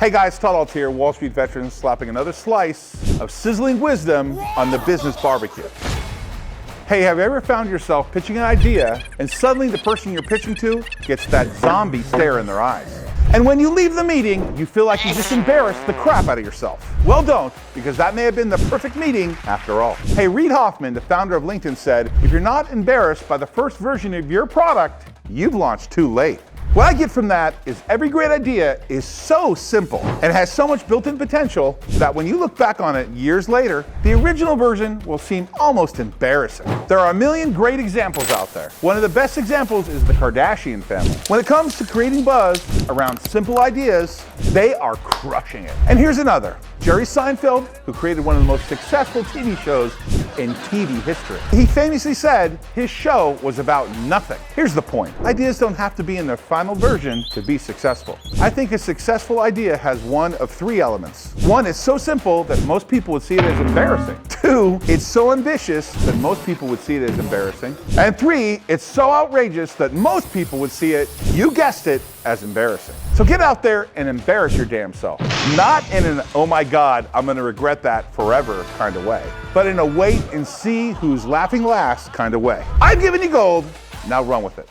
Hey guys, Todd Ault here, Wall Street veteran, slapping another slice of sizzling wisdom on the business barbecue. Hey, have you ever found yourself pitching an idea and suddenly the person you're pitching to gets that zombie stare in their eyes? And when you leave the meeting, you feel like you just embarrassed the crap out of yourself. Well, don't, because that may have been the perfect meeting after all. Hey, Ried Hoffman, the founder of LinkedIn, said, if you're not embarrassed by the first version of your product, you've launched too late. What I get from that is every great idea is so simple and has so much built-in potential that when you look back on it years later, the original version will seem almost embarrassing. There are a million great examples out there. One of the best examples is the Kardashian family. When it comes to creating buzz around simple ideas, they are crushing it. And here's another. Jerry Seinfeld, who created one of the most successful TV shows in TV history. He famously said his show was about nothing. Here's the point. Ideas don't have to be in their final version to be successful. I think a successful idea has one of three elements. One, it's so simple that most people would see it as embarrassing. Two, it's so ambitious that most people would see it as embarrassing. And three, it's so outrageous that most people would see it, you guessed it, as embarrassing. So get out there and embarrass your damn self. Not in an, oh my God, I'm gonna regret that forever kind of way, but in a wait and see who's laughing last kind of way. I've given you gold, now run with it.